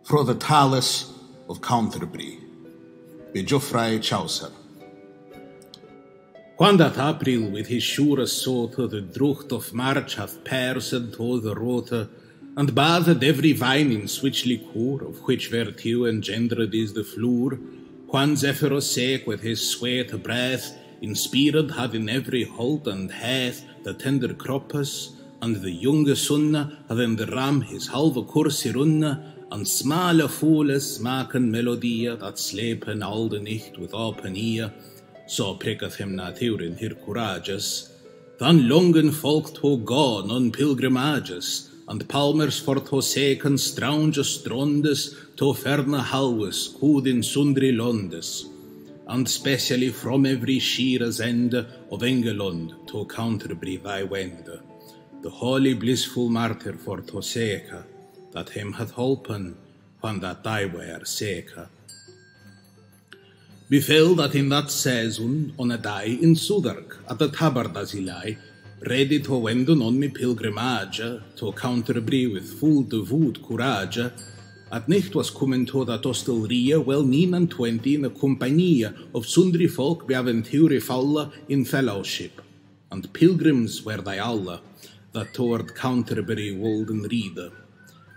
Fro the Talus of Canterbury, by Geoffrey Chaucer. When that April with his sure sote the drucht of March hath persed to the rote, and bathed every vine in switch liquor, of which virtue engendered is the floor, when Zephyrus sake with his sweet breath, inspired had in every holt and hath the tender croppus, and the younge sunne had in the ram his halve course runne, and smale fooles maken melodie dat slepen al de nicht with open ear, so pricketh him naturen hier courageous. Then longen folk to gone on pilgrimages, and palmers for to seken straunge strondes to ferne halwes, kud in sundry londes, and specially from every sheere's end of Engeland to Canterbury thy wende, the holy blissful martyr for to seke, that him hath holpen, when that thy were seke. Befell that in that season on a day in Southwark at the tabard as he lie, ready to wenden on me pilgrimage to Canterbury with full devout courage, at nicht was coming to that hostelrie well 29 in a compagnie of sundry folk be aventure falle in fellowship, and pilgrims were they alle, that toward Canterbury wolden riede.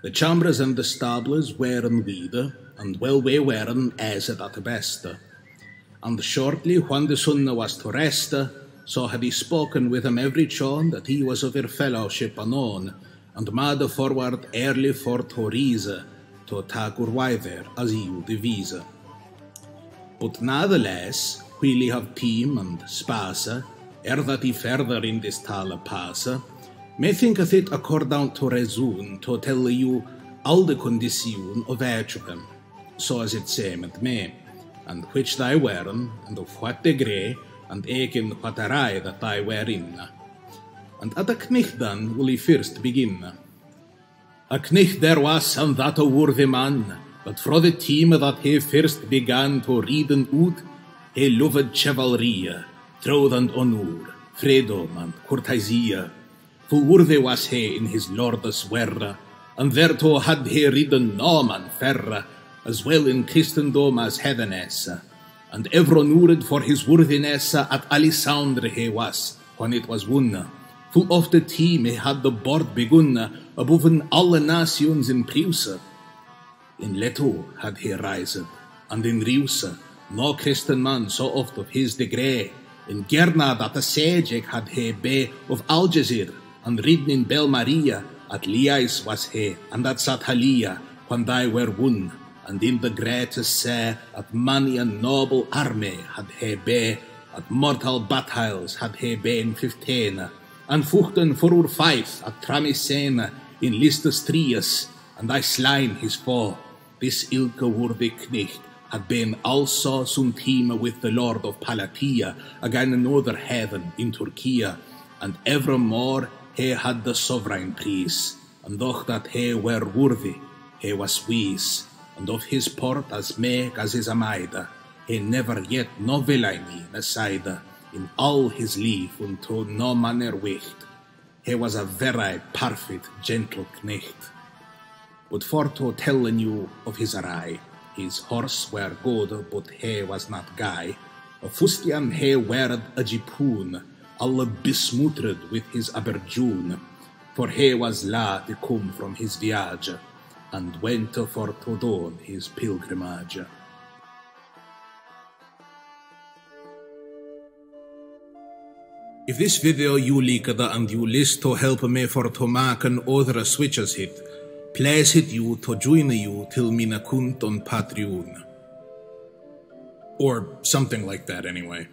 The chambers and the stables weren wiede, and well we weren as at the beste. And shortly when the sunne was to rest, so had he spoken with him every chon that he was of her fellowship anon, and made forward early for to rise, to take our there as you devise. But natheless, while he have time and space, that he further in this tale passe, methinketh it accordant to reason to tell you all the condition of each of them, so as it seemeth me, and which they weren, and of what degree, and eken what array that they were in. And at a knecht then will he first begin. A knecht there was, and that a worthy man, but fro the time that he first began to readen out, he loved chivalry, troth and honour, freedom and courtesie. Full worthy was he in his lordes were, and thereto had he ridden no man fair, as well in Christendom as heathenesse, and ever honoured for his worthiness at Alessandre he was, when it was won. Full of the time he had the board begun, above alle nations in Prusse. In Leto had he risen, and in Riuse, no Christian man so oft of his degree. In Gerna that a sage had he be of Algezir, and ridden in Bel Maria, at Liais was he, and at Satalia, when they were won. And in the greatest sea, at many a noble army had he be, at mortal battles had he been 15, and fuchten for our faith at Tramisene, in Listus Trias, and I slain his foe. This ilke worthy knecht had been also some time with the Lord of Palatia, again another heaven in Turkia, and evermore he had the sovereign peace, and though that he were worthy, he was wise, and of his port as meek as his amaide, he never yet no villainy aside, in all his life unto no manner wicht. He was a very perfect gentle knecht. But for to tellen you of his array, his horse were good, but he was not gay. Of fustian he wered a jipoon, alle besmootred with his aberjoon, for he was la to come from his viage, and went for to don his pilgrimage. If this video you liked and you list to help me for to make other switches hit, please hit you to join you till mina kunt on Patreon. Or something like that anyway.